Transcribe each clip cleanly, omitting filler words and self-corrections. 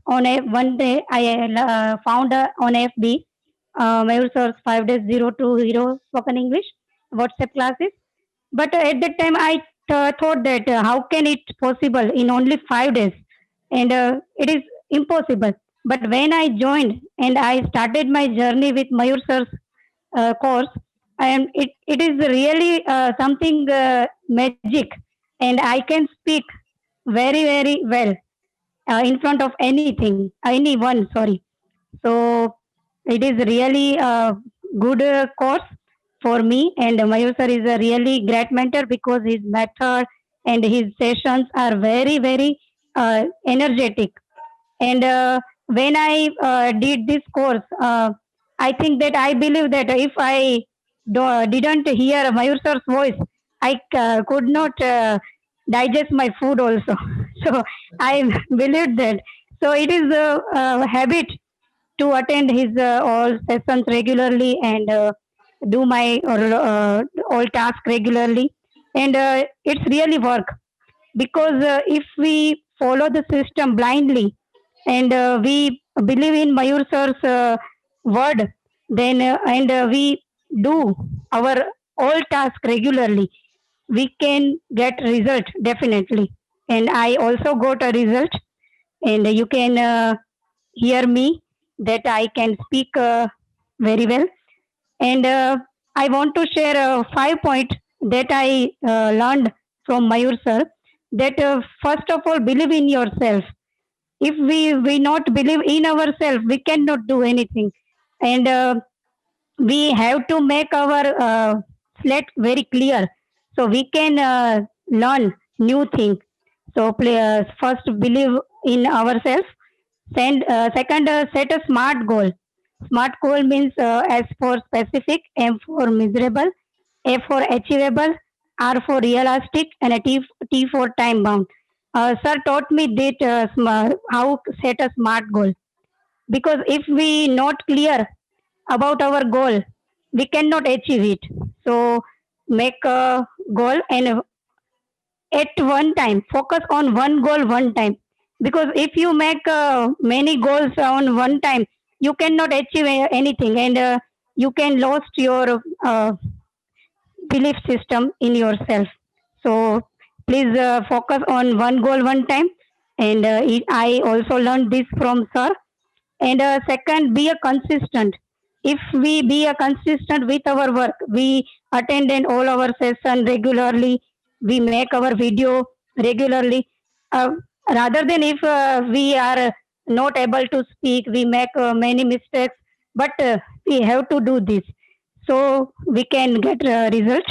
On a one day, I found on FB Mayur Sir's 5 days 0 to 0 spoken English WhatsApp classes. But at that time, I thought that how can it possible in only 5 days, and it is impossible. But when I joined and I started my journey with Mayur Sir's course, and it is really something magic, and I can speak very well in front of anyone. Sorry. So it is really a good course for me, and Mayur sir is a really great mentor because his method and his sessions are very energetic. And when I did this course, I think that I believe that if I didn't hear Mayur sir's voice, I could not digest my food also. So I believed that. So it is a habit to attend his all sessions regularly and do my all tasks regularly. And it's really work because if we follow the system blindly and we believe in Mayur sir's word, then we do our all tasks regularly, we can get result definitely. And I also got a result, and you can hear me that I can speak very well. And I want to share 5 points that I learned from Mayur sir. That first of all, believe in yourself. If we not believe in ourselves, we cannot do anything. And we have to make our slate very clear so we can learn new things. So first believe in ourselves. Second, set a smart goal. Smart goal means S for specific, M for miserable, A for achievable, R for realistic, and T for time bound. Sir taught me that how set a smart goal, because if we not clear about our goal, we cannot achieve it. So make a goal and at one time focus on one goal one time, because if you make many goals on one time, you cannot achieve anything, and you can lost your belief system in yourself. So please focus on one goal one time. And I also learned this from sir. And second, be a consistent. If we be a consistent with our work, we attend in all our session regularly, we make our video regularly. Uh, Rather than if we are not able to speak, we make many mistakes, but we have to do this so we can get result.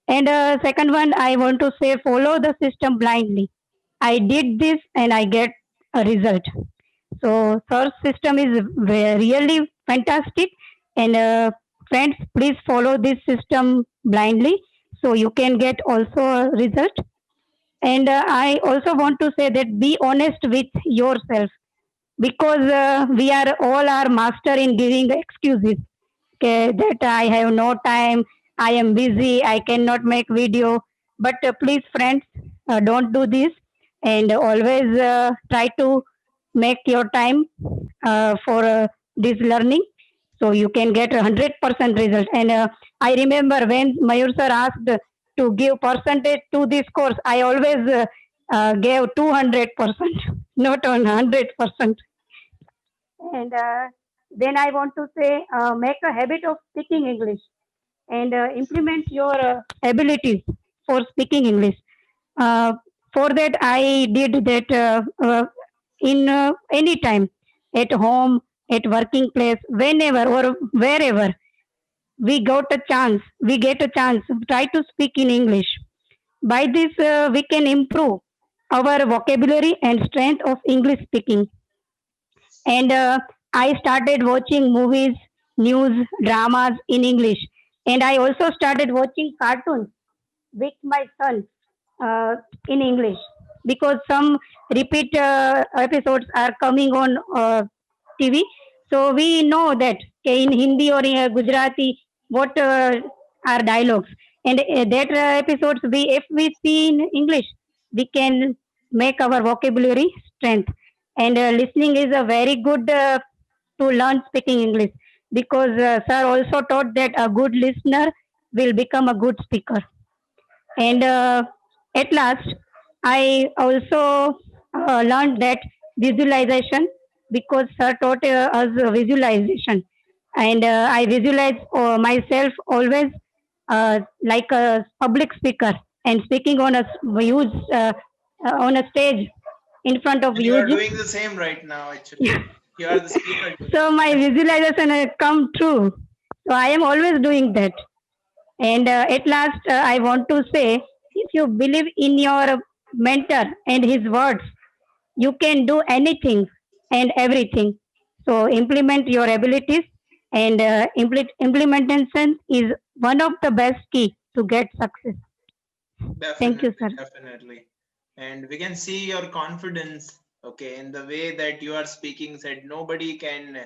And second one, I want to say follow the system blindly. I did this and I get a result. So search system is really fantastic, and friends, please follow this system blindly so you can get also a result. And I also want to say that be honest with yourself, because we are all are master in giving excuses. Okay, that I have no time, I am busy, I cannot make video. But please, friends, don't do this, and always try to make your time for this learning so you can get 100% result. And I remember when Mayur sir asked to give percentage to this course, I always gave 200%, not on 100%. And then I want to say make a habit of speaking English, and implement your abilities for speaking English. Uh, for that, I did that in any time, at home, at working place, whenever or wherever we get a chance, try to speak in English. By this, we can improve our vocabulary and strength of English speaking. And I started watching movies, news, dramas in English, and I also started watching cartoons with my son uh, in English, because some repeat episodes are coming on TV. So we know that okay, in Hindi or in Gujarati, what are dialogues, and that episodes we if we see in English, we can make our vocabulary strength. And listening is a very good to learn speaking English, because sir also taught that a good listener will become a good speaker. And at last, I also learned that visualization, because sir taught us visualization. And I visualize myself always like a public speaker and speaking on a huge on a stage in front of And you are huge. doing the same right now, actually. You are the speaker today. So my visualization come true. So I am always doing that. And at last, I want to say, if you believe in your mentor and his words, you can do anything and everything. So implement your abilities, and implementation is one of the best key to get success. Thank you, Definitely, sir. definitely. And we can see your confidence, okay, in the way that you are speaking. Said nobody can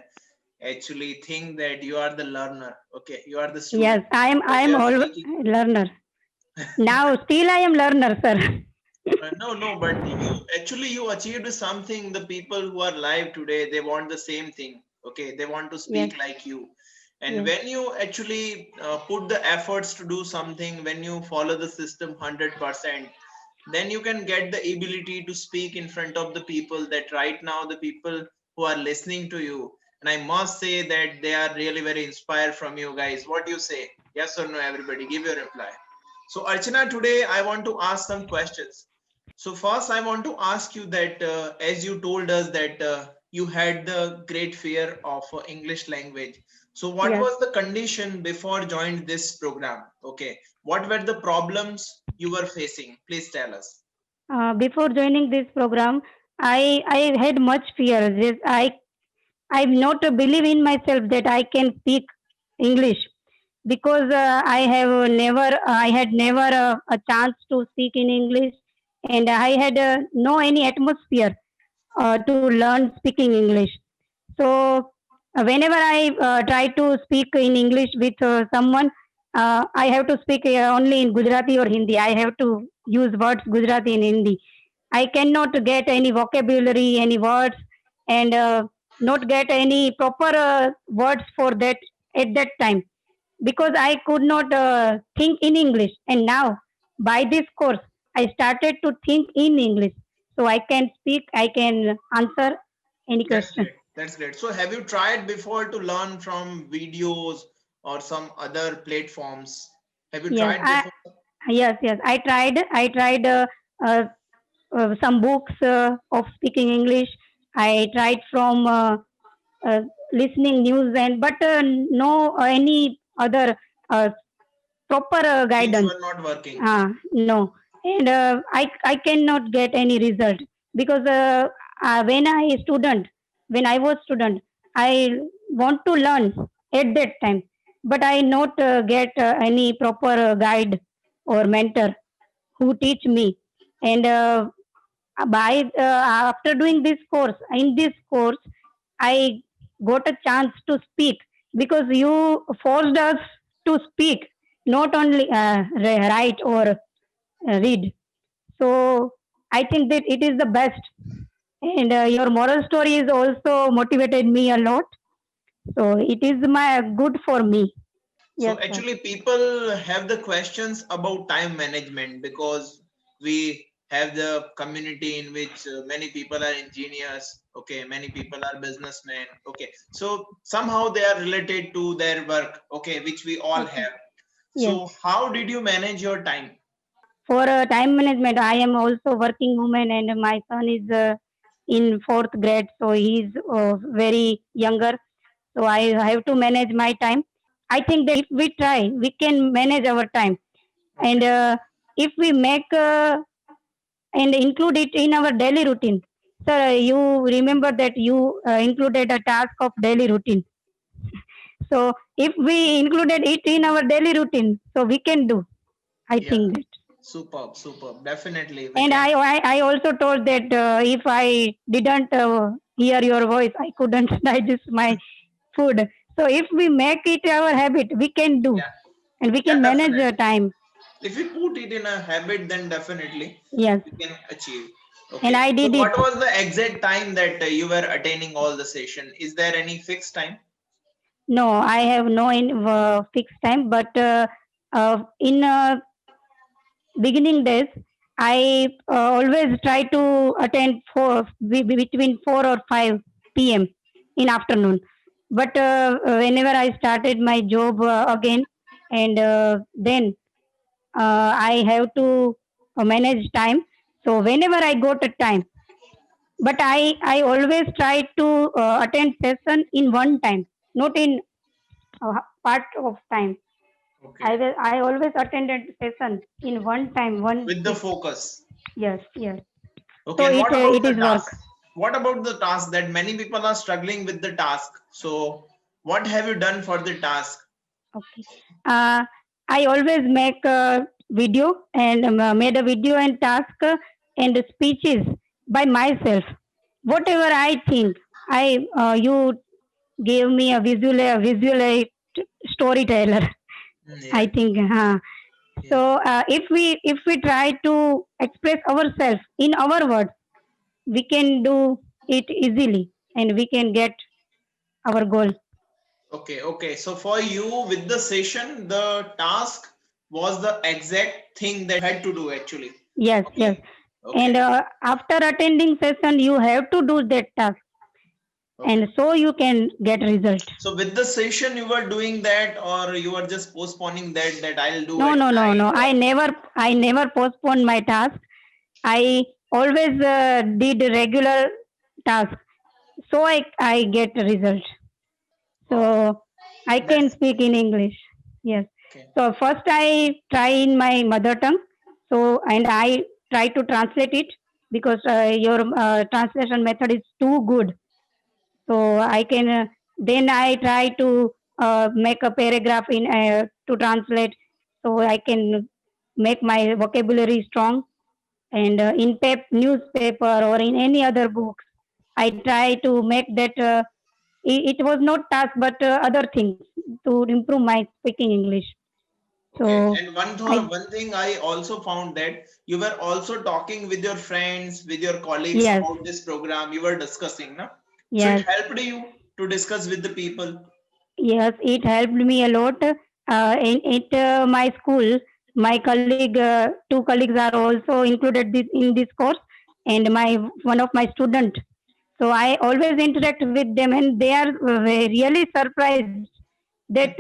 actually think that you are the learner, okay, you are the Yes, student. I When am you are always speaking, learner. Now, still I am learner, sir. no, no, but you achieved something. The people who are live today, they want the same thing. Okay, they want to Yes, speak like you. And yes, when you actually put the efforts to do something, when you follow the system 100%, then you can get the ability to speak in front of the people. That right now the people who are listening to you, and I must say that they are really very inspired from you guys. What do you say? Yes or no? Everybody, give your reply. So Archana, today I want to ask some questions. So first, I want to ask you that as you told us that you had the great fear of English language. So what yes. was the condition before joined this program? Okay, what were the problems you were facing? Please tell us. Before joining this program, I had much fear. I not believe in myself that I can speak English, because I had never a chance to speak in English, and I had no any atmosphere to learn speaking English. So whenever I try to speak in English with someone, I have to speak only in Gujarati or Hindi. I have to use words Gujarati and Hindi. I cannot get any vocabulary, any words, and not get any proper words for that at that time, because I could not think in English. And now, by this course, I started to think in English. So I can speak, I can answer any That's question. great. That's great. So have you tried before to learn from videos or some other platforms? Have you Yes, tried before? yes. I tried uh, some books of speaking English. I tried from uh, listening news, and but no any other uh, proper Things guidance. were not working. No, and I cannot get any result, because when I was student, I want to learn at that time, but I not get any proper guide or mentor who teach me. And by after doing this course, in this course, I got a chance to speak, because you forced us to speak, not only write or read. So I think that it is the best. And your moral story is also motivated me a lot. So it is my good for me. So Yes, sir. actually, people have the questions about time management because we have the community in which many people are engineers. Okay, many people are businessmen. Okay, so somehow they are related to their work. Okay, which we all Okay. have. Yes. So how did you manage your time? For time management, I am also working woman, and my son is in fourth grade, so he is very younger. So I have to manage my time. I think that if we try, we can manage our time, and Okay. if we make and include it in our daily routine. Sir, you remember that you included a task of daily routine. So if we included it in our daily routine, so we can do. I Yeah. think that. Superb, superb. Definitely we And can. I also told that if I didn't hear your voice, I couldn't digest my food. So if we make it our habit, we can do, Yeah. and we Yeah, can manage the definitely. time. If we put it in a habit, then definitely Yes, we can achieve. and Okay. I So did it. what was the exact time that you were attending all the session? Is there any fixed time? No, I have no fixed time, but in beginning days, I always try to attend between 4 or 5 p.m. in afternoon. But whenever I started my job again, and then I have to manage time. So whenever I got a time, but I always try to attend session in one time, not in part of time. Okay. I always attended session in one time, one With the shift. focus. Yes, yes. Okay. So And what about it the is work. task? What about the task that many people are struggling with the task? So what have you done for the task? Okay. Uh, I always make a video and made a video and task and speeches by myself. Whatever I think, I you gave me a visual storyteller. I Yeah. think. Yeah. So if we try to express ourselves in our words, we can do it easily and we can get our goal. Okay. Okay. So for you with the session, the task was the exact thing that you had to do actually. Yes, yes. Okay. And Okay. after attending session, you have to do that task, Okay. and so you can get result. So with the session, you were doing that, or you were just postponing that I'll do No, at no, no, night, no. or I never postpone my task. I always did regular task, so I get result. wow, So I can that's speak in English. Yes. okay. So first I try in my mother tongue. So and I try to translate it because your translation method is too good. So I can then I try to make a paragraph in to translate. So I can make my vocabulary strong and in newspaper or in any other books. I try to make that. It was not task but other things to improve my speaking English. Okay. So And I one thing I also found that you were also talking with your friends, with your colleagues yes, about this program. You were discussing, no? So it yes, helped you to discuss with the people. yes, it helped me a lot. In my school, my colleague, two colleagues are also included in this course, and my one of my student. So I always interact with them, and they are really surprised that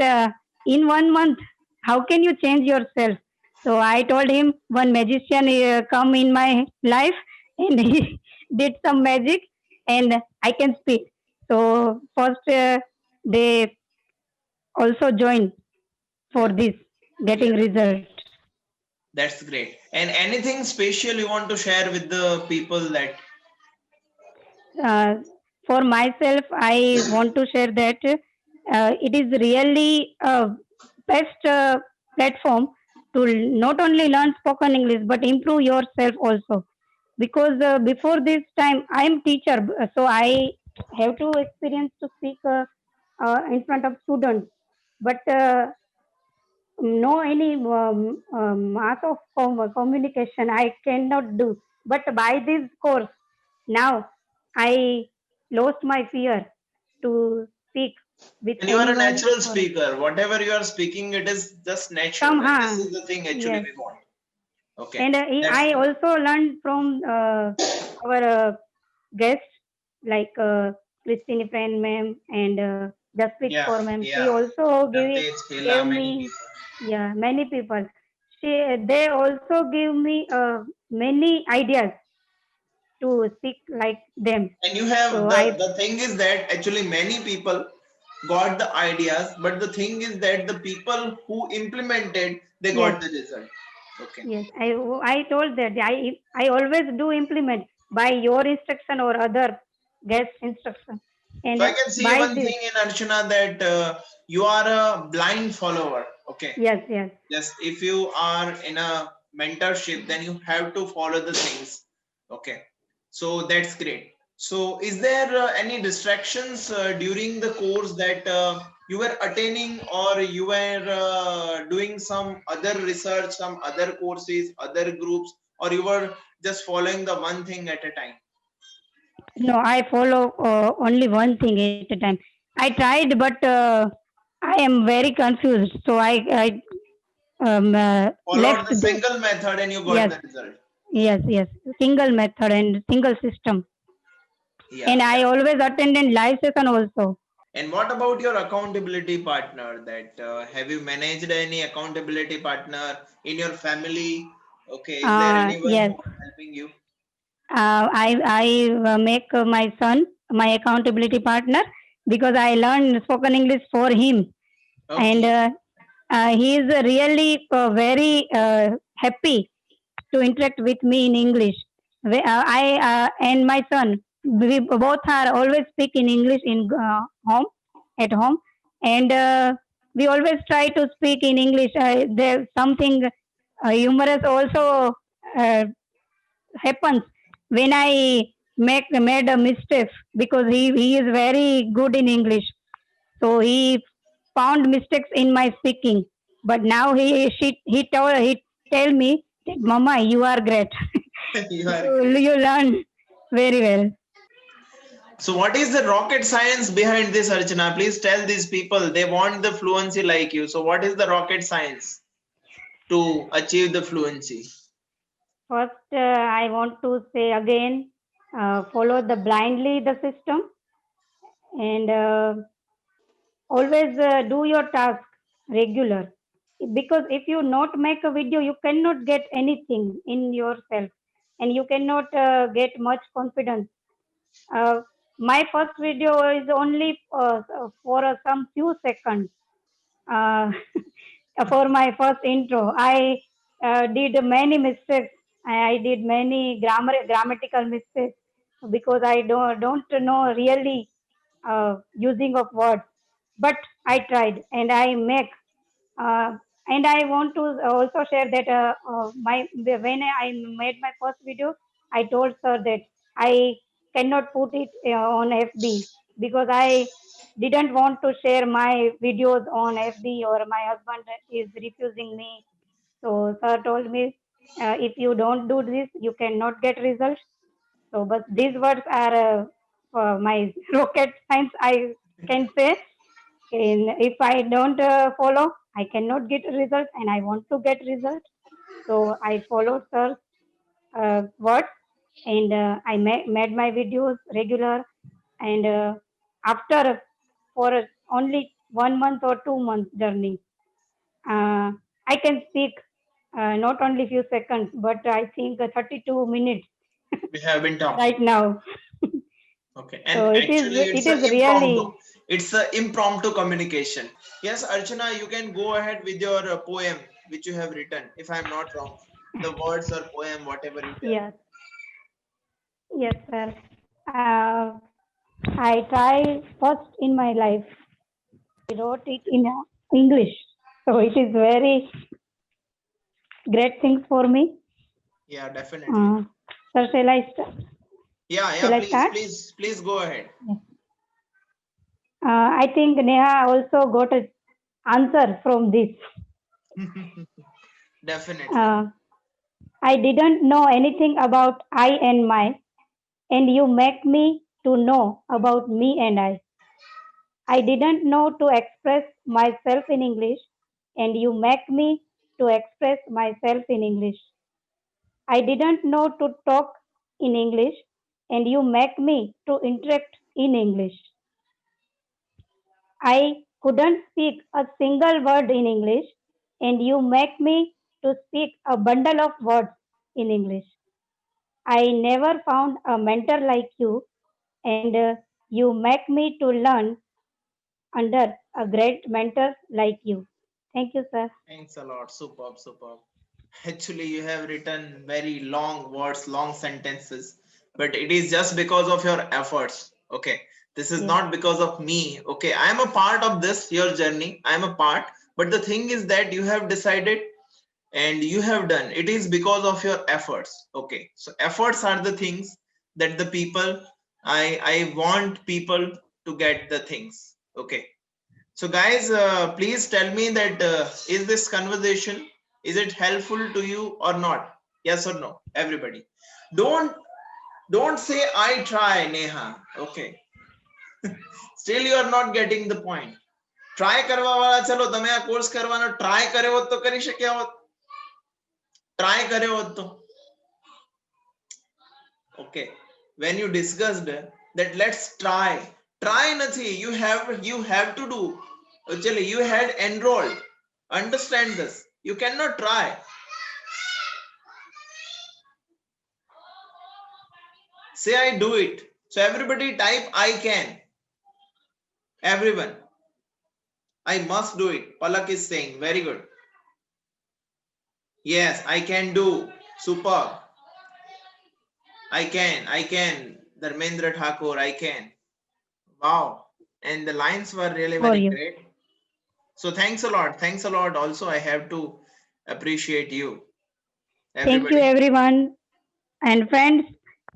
in 1 month, how can you change yourself? So I told him one magician come in my life, and he did some magic, and I can speak. So first, they also join for Yeah. this Yeah. getting result. That's great. And anything special you want to share with the people that Uh, for myself, I want to share that it is really a best platform to not only learn spoken English but improve yourself also. Because before this time, I am teacher, so I have to experience to speak in front of students. But no any mass of communication I cannot do. But by this course, now I lost my fear to speak with and you are a anyone natural or speaker. Whatever you are speaking, it is just natural. And this somehow. is the thing actually Yes, we want. Okay. and That's I great. also learned from our guests like Christine Friend ma'am and Jasprit Yeah. Kaur ma'am. She Yeah. also Navtej, Khela, gave many me, people. yeah, many people. They also give me many ideas to speak like them. And you have So I, the thing is that actually many people got the ideas, but the thing is that the people who implemented they yes, got the result. Okay. yes, I told that I always do implement by your instruction or other guest instruction, So and I can see by one this, thing in Archana that you are a blind follower. Okay. yes, yes, Just if you are in a mentorship, then you have to follow the things. Okay. So that's great. So is there any distractions during the course that you were attaining, or you were doing some other research, some other courses, other groups, or you were just following the one thing at a time? No, I follow only one thing at a time. I tried, but I am very confused. So I Followed left the this. single method and you got Yes, the result. yes. Single method and single system. Yeah, And I yeah. always attended live session also. And what about your accountability partner? That have you managed any accountability partner in your family? Okay, is there anyone Yes, who is helping you? I make my son my accountability partner because I learned spoken English for him, and Okay. he is really very happy to interact with me in English. I and my son, we both are always speak in English in home at home, and we always try to speak in English. There's something humorous also uh, happens when I make made a mistake because he is very good in English. So he found mistakes in my speaking. But now he tell me that Mama, you are great. You are great. You learn very well. So what is the rocket science behind this, Archana? Please tell these people they want the fluency like you. So what is the rocket science to achieve the fluency? First, I want to say again, follow the blindly the system and always do your task regular. Because if you not make a video, you cannot get anything in yourself, and you cannot get much confidence. Uh, my first video is only for some few seconds uh, for my first intro. I did many mistakes. I did many grammatical mistakes because I don't know really using of words. But I tried and I make. Uh, and I want to also share that my when I made my first video, I told sir that I cannot put it on FB because I didn't want to share my videos on FB or my husband is refusing me. So sir told me, if you don't do this, you cannot get results. So, but these words are my rocket science. I can say, and if I don't follow, I cannot get results, and I want to get results. So I followed sir's words, and I made my videos regular. And after for only 1 month or 2 months journey, uh, I can speak not only few seconds, but I think 32 minutes We have been talking. right now. Okay, and So actually it it's is a impromptu. really It's a impromptu communication. Yes, Archana, you can go ahead with your poem which you have written. If I'm not wrong, the words or poem, whatever you tell. yes, yes, sir. I tried first in my life. I wrote it in English, so it is very great things for me. Yeah, definitely. Uh, sir, Yeah, yeah. shall I Please, start? please, please go ahead. Yes. I think Neha also got an answer from this. Definitely. Uh, I didn't know anything about I and my, and you make me to know about me and I. I didn't know to express myself in English, and you make me to express myself in English. I didn't know to talk in English, and you make me to interact in English. I couldn't speak a single word in English, and you make me to speak a bundle of words in English. I never found a mentor like you, and you make me to learn under a great mentor like you. Thank you, sir. Thanks a lot. Superb, superb. Actually, you have written very long words, long sentences, but it is just because of your efforts. Okay. This is Yes, not because of me. Okay. I am a part of this, your journey. I am a part. But the thing is that you have decided and you have done. It is because of your efforts. Okay. So efforts are the things that the people, I want people to get the things. Okay. So guys, please tell me that is this conversation, is it helpful to you or not? Yes or no, everybody. Don't say I try, Neha. Okay. Still you are not getting the point. Try કરવા વાળા ચલો તમે આ course કરવાનો try કર્યો હોત તો કરી શક્યા હોત. ટ્રાય કર્યો હોત તો. Okay. When you discussed that let's try nathi, you have to do. Actually you had enrolled. Understand this. You cannot try. Say I do it. So everybody type I can. Everyone. I must do it. Palak is saying very good. Yes, I can do. Super. I can. Dharmendra Thakur, I can. Wow. And the lines were really For very you. great. So thanks a lot. Thanks a lot. Also, I have to appreciate you. Thank you, Everybody. everyone. And friends,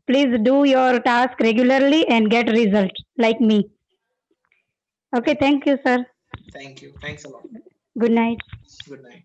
please do your task regularly and get results like me. Okay, thank you, sir. Thank you. Thanks a lot. Good night. Good night.